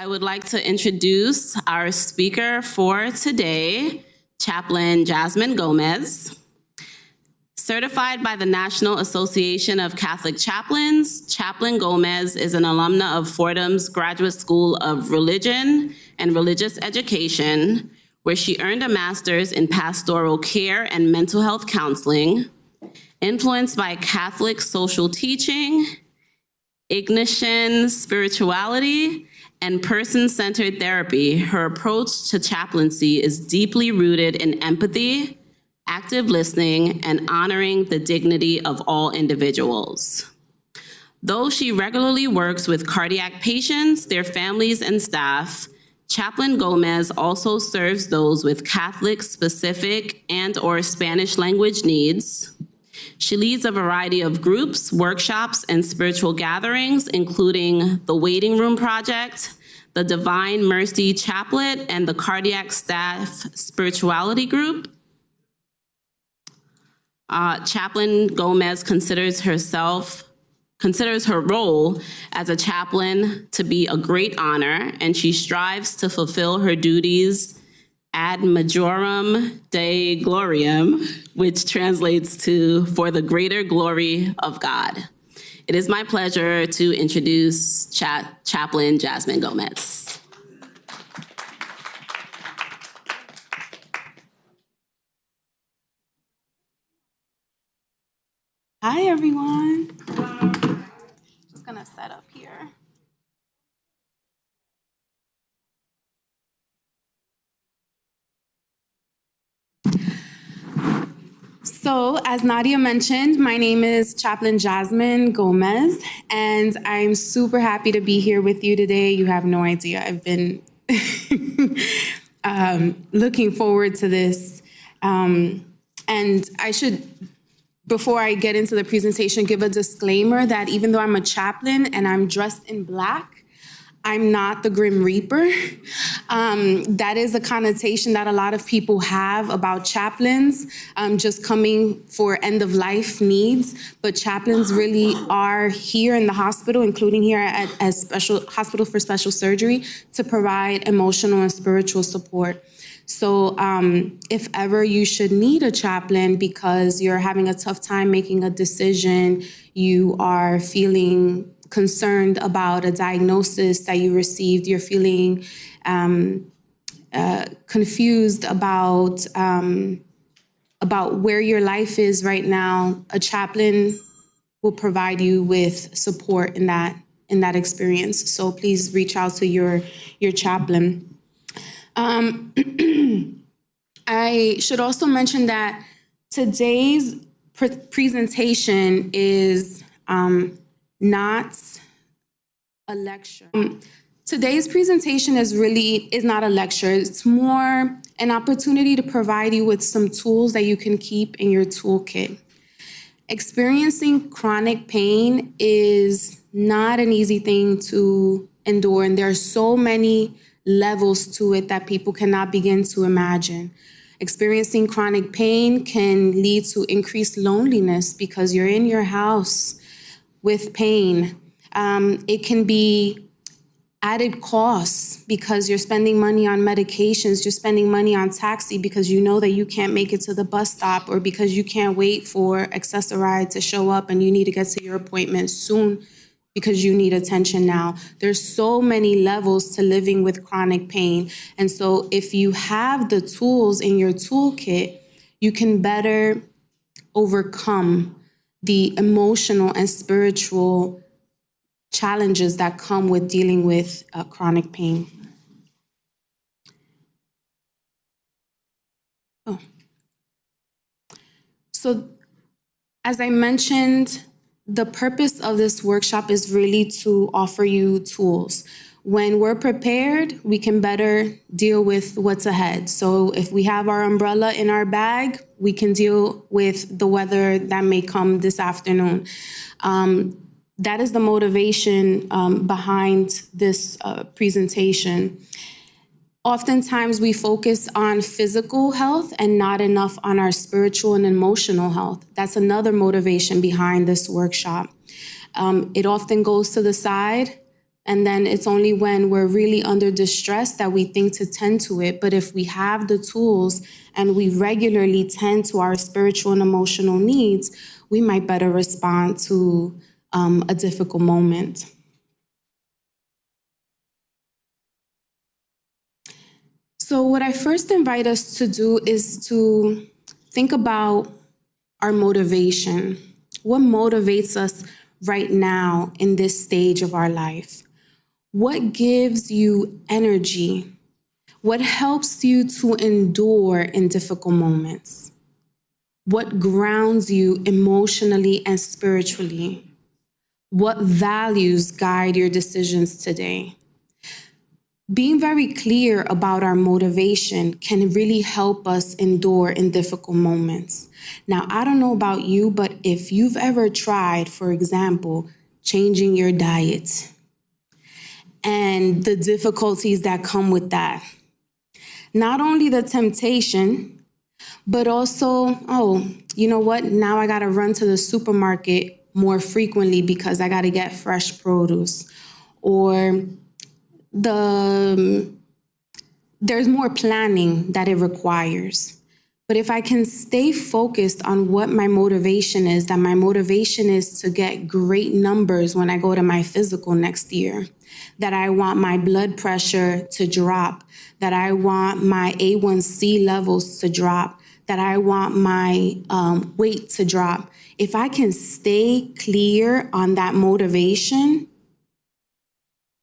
I would like to introduce our speaker for today, Chaplain Jasmine Gomez. Certified by the National Association of Catholic Chaplains, Chaplain Gomez is an alumna of Fordham's Graduate School of Religion and Religious Education, where she earned a master's in pastoral care and mental health counseling. Influenced by Catholic social teaching, Ignatian spirituality, and person-centered therapy, her approach to chaplaincy is deeply rooted in empathy, active listening, and honoring the dignity of all individuals. Though she regularly works with cardiac patients, their families, and staff, Chaplain Gomez also serves those with Catholic-specific and/or Spanish language needs. She leads a variety of groups, workshops, and spiritual gatherings, including the Waiting Room Project, the Divine Mercy Chaplet, and the Cardiac Staff Spirituality Group. Chaplain Gomez considers her role as a chaplain to be a great honor, and she strives to fulfill her duties ad majorem Dei gloriam, which translates to for the greater glory of God. It is my pleasure to introduce Chaplain Jasmine Gomez. Hi, everyone. Just gonna set up here. So, as Nadia mentioned, my name is Chaplain Jasmine Gomez, and I'm super happy to be here with you today. You have no idea. I've been looking forward to this. And I should, before I get into the presentation, give a disclaimer that even though I'm a chaplain and I'm dressed in black, I'm not the Grim Reaper. That is a connotation that a lot of people have about chaplains just coming for end-of-life needs. But chaplains really are here in the hospital, including here at Hospital for Special Surgery, to provide emotional and spiritual support. So if ever you should need a chaplain because you're having a tough time making a decision, you are feeling concerned about a diagnosis that you received, you're feeling confused about where your life is right now, a chaplain will provide you with support in that experience. So please reach out to your chaplain. I should also mention that today's presentation is not a lecture. Today's presentation is not a lecture. It's more an opportunity to provide you with some tools that you can keep in your toolkit. Experiencing chronic pain is not an easy thing to endure, and there are so many levels to it that people cannot begin to imagine. Experiencing chronic pain can lead to increased loneliness because you're in your house with pain. It can be added costs because you're spending money on medications, you're spending money on taxi because you know that you can't make it to the bus stop, or because you can't wait for Access-a-Ride to show up and you need to get to your appointment soon because you need attention now. There's so many levels to living with chronic pain. And so if you have the tools in your toolkit, you can better overcome the emotional and spiritual challenges that come with dealing with chronic pain. So, as I mentioned, the purpose of this workshop is really to offer you tools. When we're prepared, we can better deal with what's ahead. So if we have our umbrella in our bag, we can deal with the weather that may come this afternoon. That is the motivation behind this presentation. Oftentimes we focus on physical health and not enough on our spiritual and emotional health. That's another motivation behind this workshop. It often goes to the side, And then it's only when we're really under distress that we think to tend to it. But if we have the tools and we regularly tend to our spiritual and emotional needs, we might better respond to a difficult moment. So what I first invite us to do is to think about our motivation. What motivates us right now in this stage of our life? What gives you energy? What helps you to endure in difficult moments? What grounds you emotionally and spiritually? What values guide your decisions today? Being very clear about our motivation can really help us endure in difficult moments. Now, I don't know about you, but if you've ever tried, for example, changing your diet and the difficulties that come with that, not only the temptation, but also, oh, you know what? Now I got to run to the supermarket more frequently because I got to get fresh produce. Or there's more planning that it requires. But if I can stay focused on what my motivation is, that my motivation is to get great numbers when I go to my physical next year, that I want my blood pressure to drop, that I want my A1C levels to drop, that I want my weight to drop. If I can stay clear on that motivation,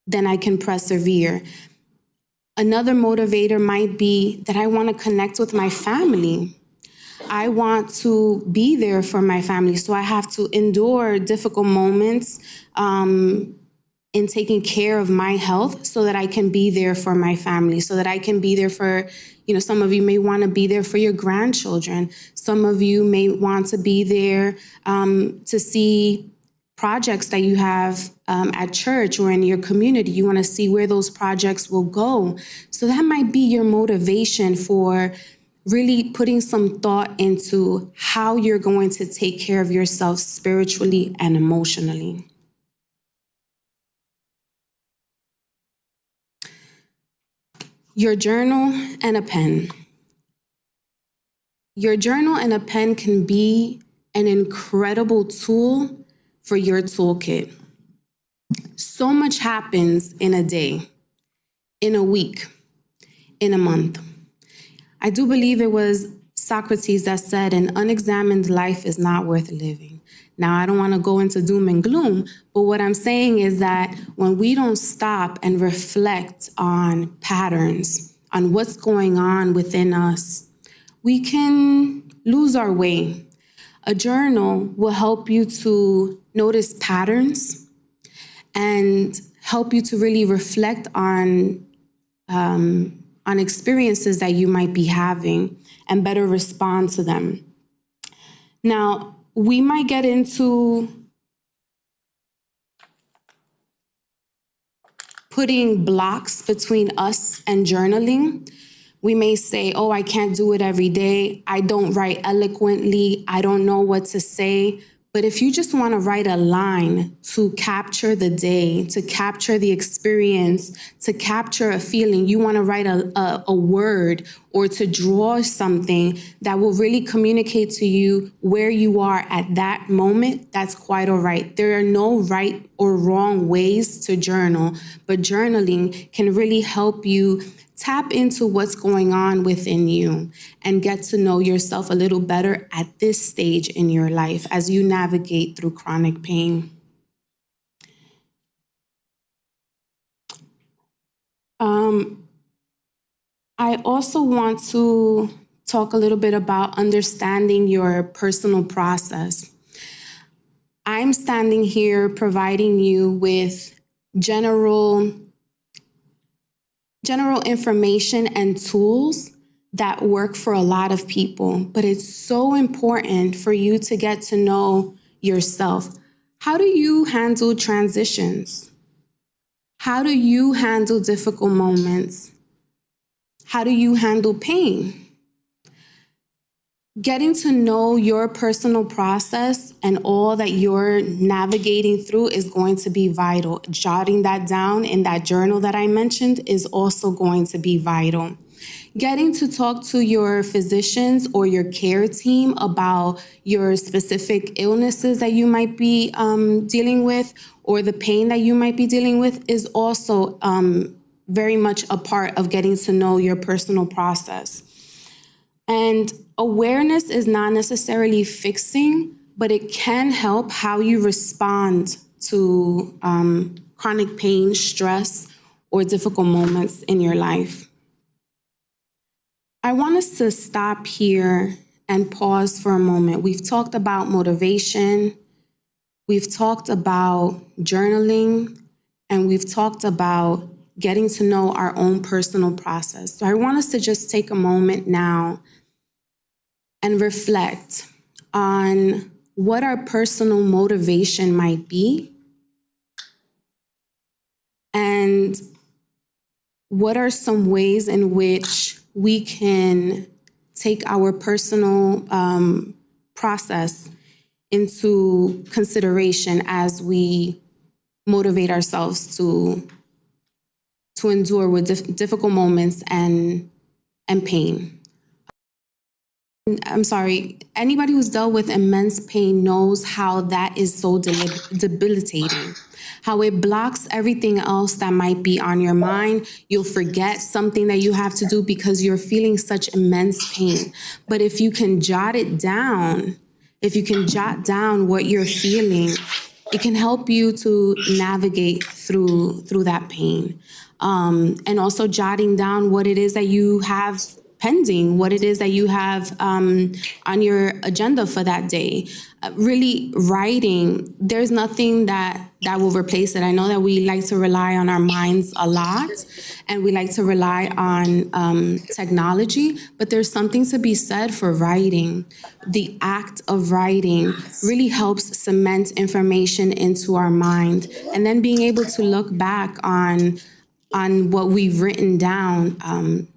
then I can persevere. Another motivator might be that I want to connect with my family. I want to be there for my family, so I have to endure difficult moments in taking care of my health so that I can be there for my family, so that I can be there for, some of you may want to be there for your grandchildren. Some of you may want to be there to see projects that you have at church or in your community. You want to see where those projects will go. So that might be your motivation for really putting some thought into how you're going to take care of yourself spiritually and emotionally. Your journal and a pen. Your journal and a pen can be an incredible tool for your toolkit. So much happens in a day, in a week, in a month. I do believe it was Socrates that said, an unexamined life is not worth living. Now, I don't want to go into doom and gloom, but what I'm saying is that when we don't stop and reflect on patterns, on what's going on within us, we can lose our way. A journal will help you to notice patterns and help you to really reflect on experiences that you might be having and better respond to them. Now, we might get into putting blocks between us and journaling. We may say, oh, I can't do it every day. I don't write eloquently. I don't know what to say. But if you just want to write a line to capture the day, to capture the experience, to capture a feeling, you want to write a word or to draw something that will really communicate to you where you are at that moment, that's quite all right. There are no right or wrong ways to journal, but journaling can really help you tap into what's going on within you and get to know yourself a little better at this stage in your life as you navigate through chronic pain. I also want to talk a little bit about understanding your personal process. I'm standing here providing you with general information and tools that work for a lot of people, but it's so important for you to get to know yourself. How do you handle transitions? How do you handle difficult moments? How do you handle pain? Getting to know your personal process and all that you're navigating through is going to be vital. Jotting that down in that journal that I mentioned is also going to be vital. Getting to talk to your physicians or your care team about your specific illnesses that you might be dealing with, or the pain that you might be dealing with, is also very much a part of getting to know your personal process. And awareness is not necessarily fixing, but it can help how you respond to chronic pain, stress, or difficult moments in your life. I want us to stop here and pause for a moment. We've talked about motivation, we've talked about journaling, and we've talked about getting to know our own personal process. So I want us to just take a moment now and reflect on what our personal motivation might be and what are some ways in which we can take our personal process into consideration as we motivate ourselves to endure with difficult moments and pain. I'm sorry, anybody who's dealt with immense pain knows how that is so debilitating, how it blocks everything else that might be on your mind. You'll forget something that you have to do because you're feeling such immense pain. But if you can jot it down, if you can jot down what you're feeling, it can help you to navigate through that pain. And also jotting down what it is that you have pending, what it is that you have on your agenda for that day. Really writing, there's nothing that will replace it. I know that we like to rely on our minds a lot, and we like to rely on technology, but there's something to be said for writing. The act of writing really helps cement information into our mind, and then being able to look back on what we've written down,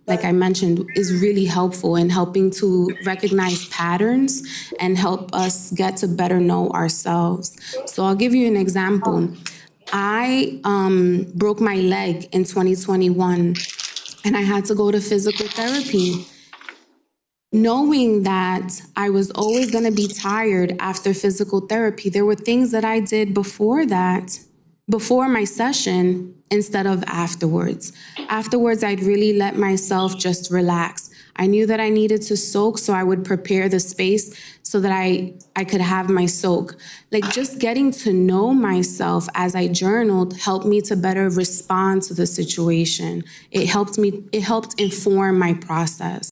like I mentioned, is really helpful in helping to recognize patterns and help us get to better know ourselves. So I'll give you an example. I broke my leg in 2021, and I had to go to physical therapy. Knowing that I was always going to be tired after physical therapy, there were things that I did before my session, instead of afterwards. Afterwards, I'd really let myself just relax. I knew that I needed to soak, so I would prepare the space so that I could have my soak. Like, just getting to know myself as I journaled helped me to better respond to the situation. It helped inform my process.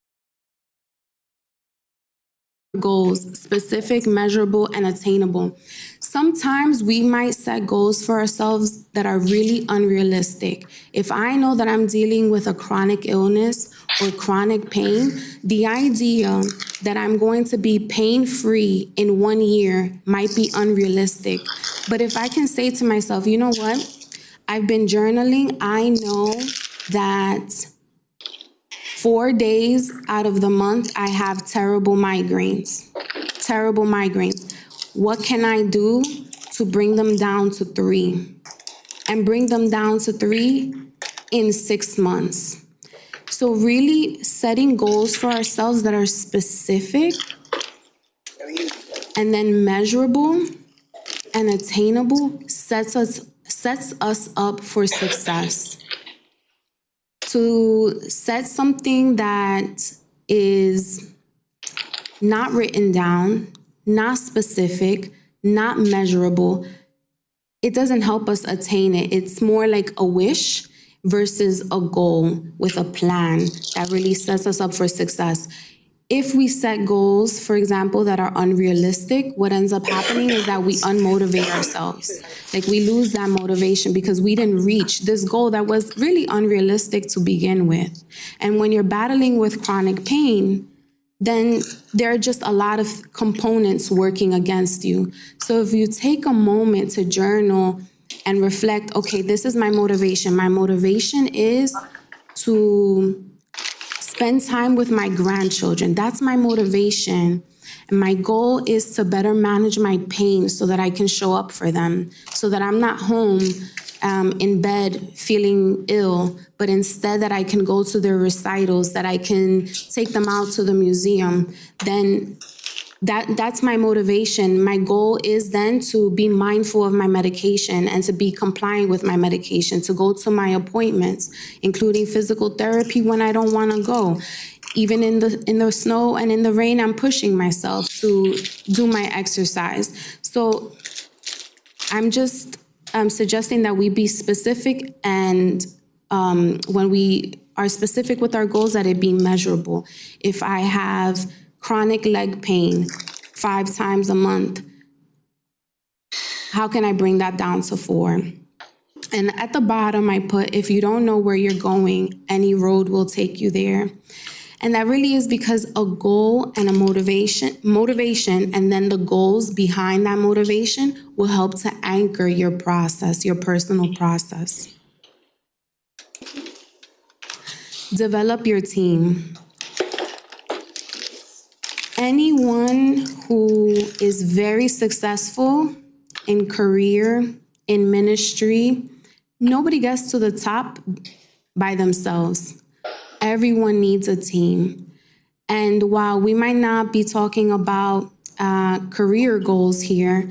Goals, specific, measurable, and attainable. Sometimes we might set goals for ourselves that are really unrealistic. If I know that I'm dealing with a chronic illness or chronic pain, the idea that I'm going to be pain-free in 1 year might be unrealistic. But if I can say to myself, you know what? I've been journaling. I know that 4 days out of the month, I have terrible migraines. What can I do to bring them down to 3? And bring them down to 3 in 6 months. So really setting goals for ourselves that are specific and then measurable and attainable sets us up for success. To set something that is not written down, not specific, not measurable, it doesn't help us attain it. It's more like a wish versus a goal with a plan that really sets us up for success. If we set goals, for example, that are unrealistic, what ends up happening is that we unmotivate ourselves. Like, we lose that motivation because we didn't reach this goal that was really unrealistic to begin with. And when you're battling with chronic pain, then there are just a lot of components working against you. So if you take a moment to journal and reflect, okay, this is my motivation. My motivation is to spend time with my grandchildren. That's my motivation. And my goal is to better manage my pain so that I can show up for them, so that I'm not home in bed feeling ill, but instead that I can go to their recitals, that I can take them out to the museum. Then that's my motivation. My goal is then to be mindful of my medication and to be compliant with my medication, to go to my appointments, including physical therapy when I don't want to go. Even in the snow and in the rain, I'm pushing myself to do my exercise. So I'm just suggesting that we be specific, and when we are specific with our goals, that it be measurable. If I have chronic leg pain 5 times a month, how can I bring that down to 4? And at the bottom, I put, if you don't know where you're going, any road will take you there. And that really is because a goal and a motivation, and then the goals behind that motivation will help to anchor your process, your personal process. Develop your team. Anyone who is very successful in career, in ministry, nobody gets to the top by themselves. Everyone needs a team. And while we might not be talking about career goals here,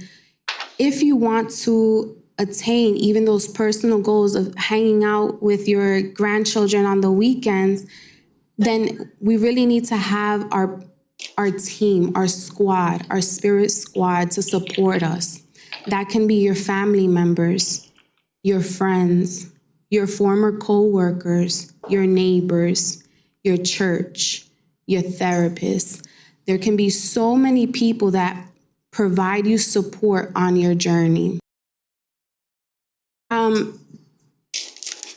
if you want to attain even those personal goals of hanging out with your grandchildren on the weekends, then we really need to have our team, our squad, our spirit squad to support us. That can be your family members, your friends, your former co-workers, your neighbors, your church, your therapist. There can be so many people that provide you support on your journey.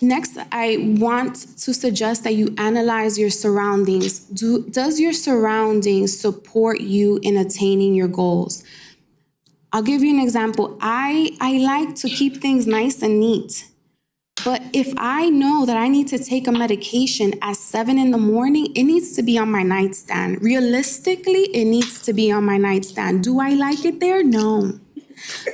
Next, I want to suggest that you analyze your surroundings. Does your surroundings support you in attaining your goals? I'll give you an example. I like to keep things nice and neat. But if I know that I need to take a medication at 7 in the morning, it needs to be on my nightstand. Realistically, it needs to be on my nightstand. Do I like it there? No.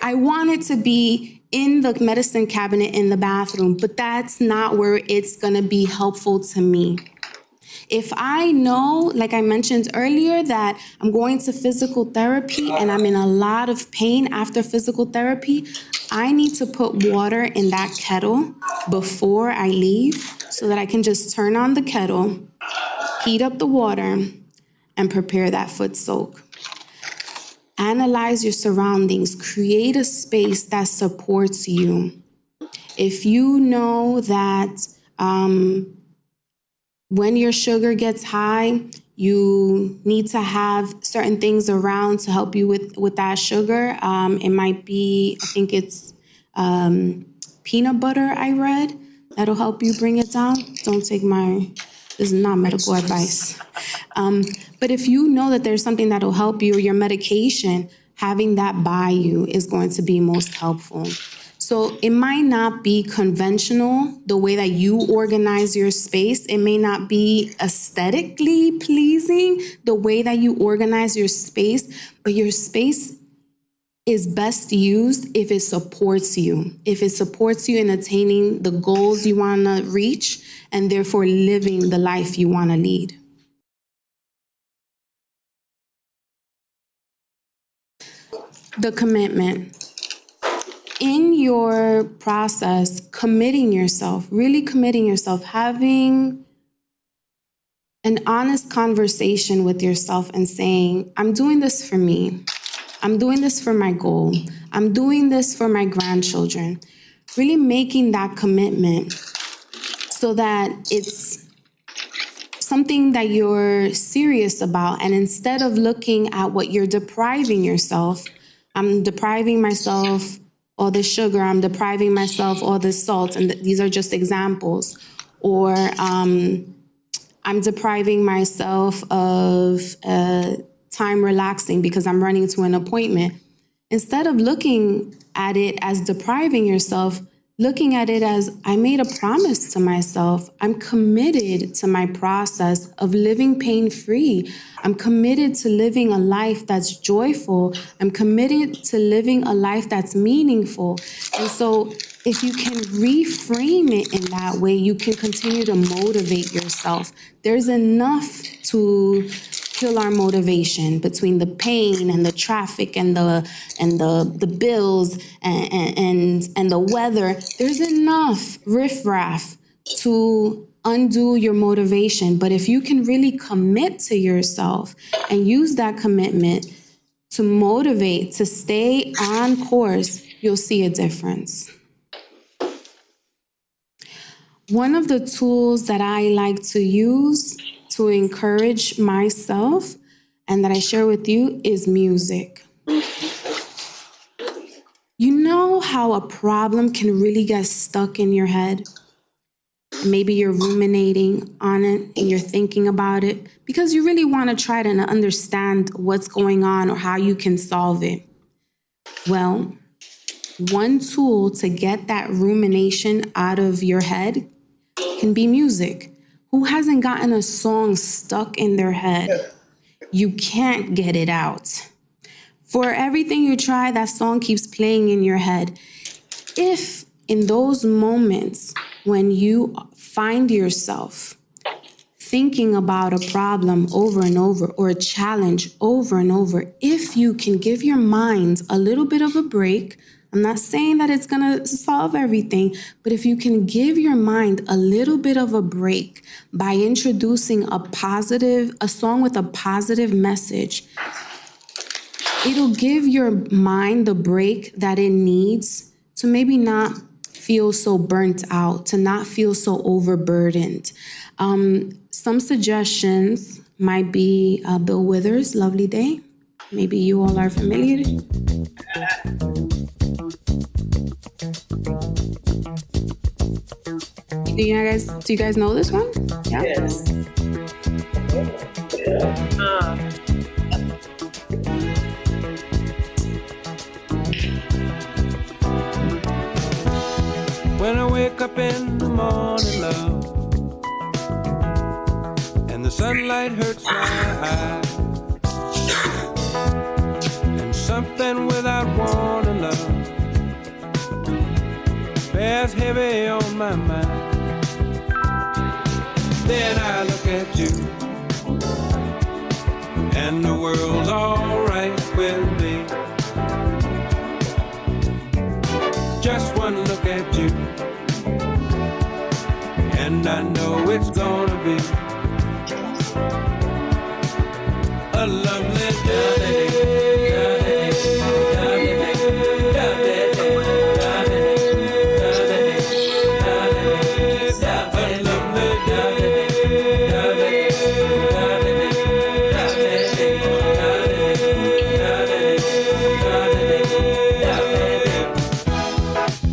I want it to be in the medicine cabinet in the bathroom, but that's not where it's going to be helpful to me. If I know, like I mentioned earlier, that I'm going to physical therapy and I'm in a lot of pain after physical therapy, I need to put water in that kettle before I leave so that I can just turn on the kettle, heat up the water, and prepare that foot soak. Analyze your surroundings. Create a space that supports you. If you know that when your sugar gets high, you need to have certain things around to help you with that sugar. It might be, I think it's peanut butter, I read, that'll help you bring it down. Don't take this is not medical advice. But if you know that there's something that'll help you, or your medication, having that by you is going to be most helpful. So it might not be conventional, the way that you organize your space. It may not be aesthetically pleasing, the way that you organize your space, but your space is best used if it supports you. If it supports you in attaining the goals you want to reach, and therefore living the life you want to lead. The commitment. In your process, committing yourself, really committing yourself, having an honest conversation with yourself and saying, I'm doing this for me. I'm doing this for my goal. I'm doing this for my grandchildren. Really making that commitment so that it's something that you're serious about. And instead of looking at what you're depriving yourself, I'm depriving myself all the sugar, I'm depriving myself all the salt, and these are just examples. Or I'm depriving myself of time relaxing because I'm running to an appointment. Instead of looking at it as depriving yourself, looking at it as I made a promise to myself. I'm committed to my process of living pain-free. I'm committed to living a life that's joyful. I'm committed to living a life that's meaningful. And so if you can reframe it in that way, you can continue to motivate yourself. There's enough to kill our motivation between the pain and the traffic and the bills and the weather. There's enough riffraff to undo your motivation. But if you can really commit to yourself and use that commitment to motivate, to stay on course, you'll see a difference. One of the tools that I like to use to encourage myself and that I share with you is music. You know how a problem can really get stuck in your head? Maybe you're ruminating on it and you're thinking about it because you really want to try to understand what's going on or how you can solve it. Well, one tool to get that rumination out of your head can be music. Who hasn't gotten a song stuck in their head? You can't get it out. For everything you try, that song keeps playing in your head. If in those moments when you find yourself thinking about a problem over and over or a challenge over and over, if you can give your mind a little bit of a break, I'm not saying that it's going to solve everything, but if you can give your mind a little bit of a break by introducing a song with a positive message, it'll give your mind the break that it needs to maybe not feel so burnt out, to not feel so overburdened. Some suggestions might be Bill Withers' Lovely Day. Maybe you all are familiar. Do you guys know this one? Yeah? Yes. When I wake up in the morning, love, and the sunlight hurts my eyes, and something without warning, love, bears heavy on my mind. Then I look at you, and the world's alright with me. Just one look at you, and I know it's gonna be a lovely day.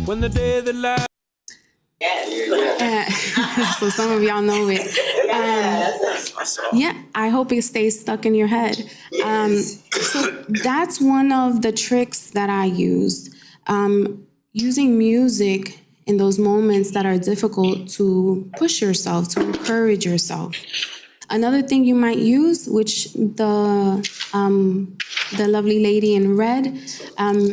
When the day that lies. So some of y'all know it. Yeah, I hope it stays stuck in your head. So that's one of the tricks that I use. Using music in those moments that are difficult to push yourself, to encourage yourself. Another thing you might use, which the lovely lady in red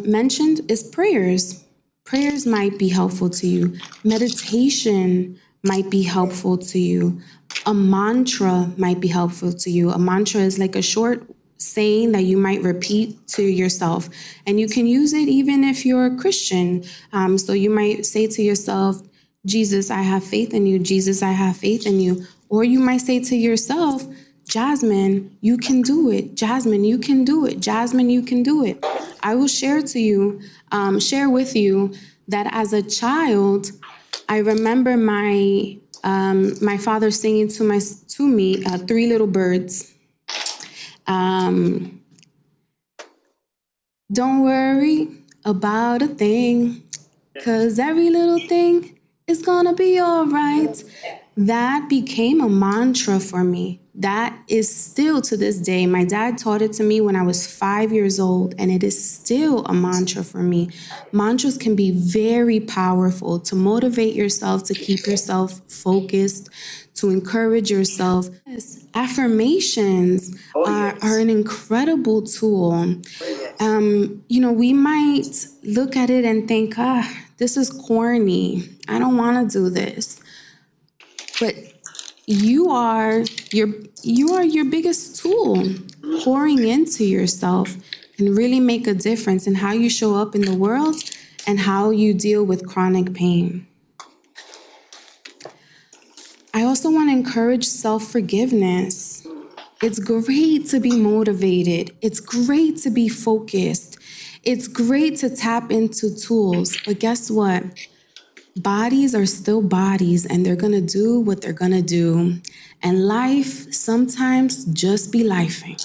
mentioned, is prayers. Prayers might be helpful to you. Meditation might be helpful to you. A mantra might be helpful to you. A mantra is like a short saying that you might repeat to yourself. And you can use it even if you're a Christian. So you might say to yourself, Jesus, I have faith in you. Jesus, I have faith in you. Or you might say to yourself, Jasmine, you can do it. Jasmine, you can do it. Jasmine, you can do it. I will share with you that as a child, I remember my father singing to me, Three Little Birds. Don't worry about a thing, 'cause every little thing is gonna be all right. that became a mantra for me. That is still to this day. My dad taught it to me when I was 5 years old, and it is still a mantra for me. Mantras can be very powerful to motivate yourself, to keep yourself focused, to encourage yourself. Yes, affirmations are an incredible tool. We might look at it and think, this is corny. I don't want to do this. But you are your biggest tool. Pouring into yourself can really make a difference in how you show up in the world and how you deal with chronic pain. I also want to encourage self-forgiveness. It's great to be motivated. It's great to be focused. It's great to tap into tools. But guess what? Bodies are still bodies, and they're going to do what they're going to do. And life sometimes just be lifing.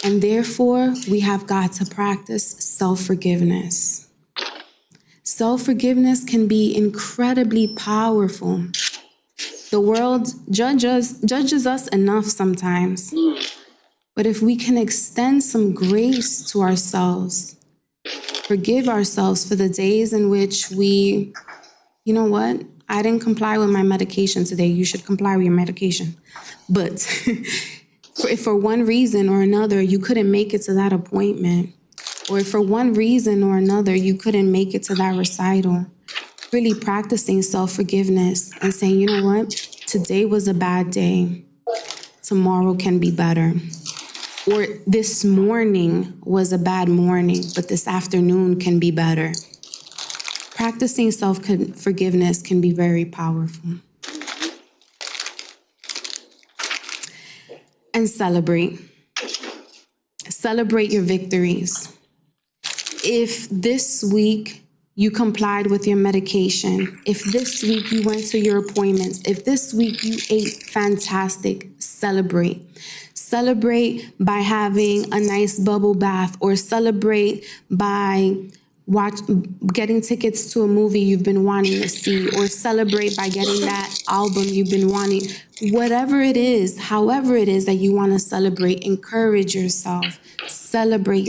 And therefore, we have got to practice self-forgiveness. Self-forgiveness can be incredibly powerful. The world judges us enough sometimes. But if we can extend some grace to ourselves, forgive ourselves for the days in which we, you know what? I didn't comply with my medication today. You should comply with your medication. But if for one reason or another you couldn't make it to that appointment, or if for one reason or another you couldn't make it to that recital, really practicing self-forgiveness and saying, you know what? Today was a bad day. Tomorrow can be better. Or this morning was a bad morning, but this afternoon can be better. Practicing self-forgiveness can be very powerful. And celebrate. Celebrate your victories. If this week you complied with your medication, if this week you went to your appointments, if this week you ate fantastic, celebrate. Celebrate by having a nice bubble bath, or celebrate by getting tickets to a movie you've been wanting to see, or celebrate by getting that album you've been wanting. Whatever it is, however it is that you want to celebrate, encourage yourself, celebrate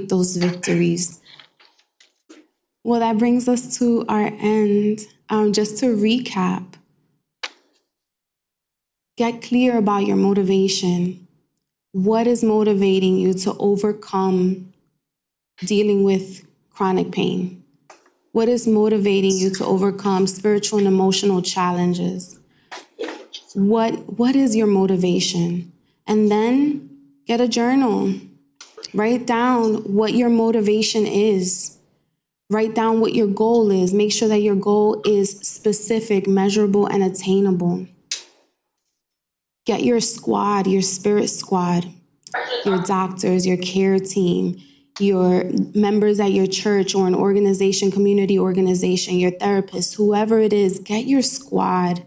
those victories. Well, that brings us to our end. Just to recap, get clear about your motivation. What is motivating you to overcome dealing with chronic pain? What is motivating you to overcome spiritual and emotional challenges? What is your motivation? And then get a journal. Write down what your motivation is. Write down what your goal is. Make sure that your goal is specific, measurable, and attainable. Get your squad, your spirit squad, your doctors, your care team, your members at your church or an organization, community organization, your therapist, whoever it is, get your squad.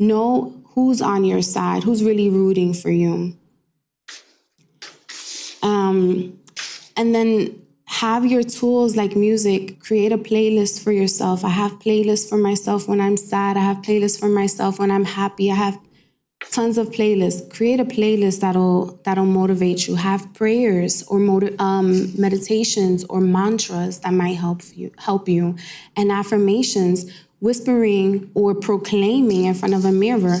Know who's on your side, who's really rooting for you. And then have your tools like music. Create a playlist for yourself. I have playlists for myself when I'm sad. I have playlists for myself when I'm happy. I have tons of playlists. Create a playlist that'll motivate you. Have prayers or meditations or mantras that might help you, and affirmations, whispering or proclaiming in front of a mirror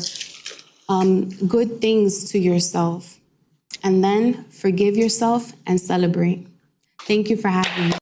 good things to yourself. And then forgive yourself and celebrate. Thank you for having me.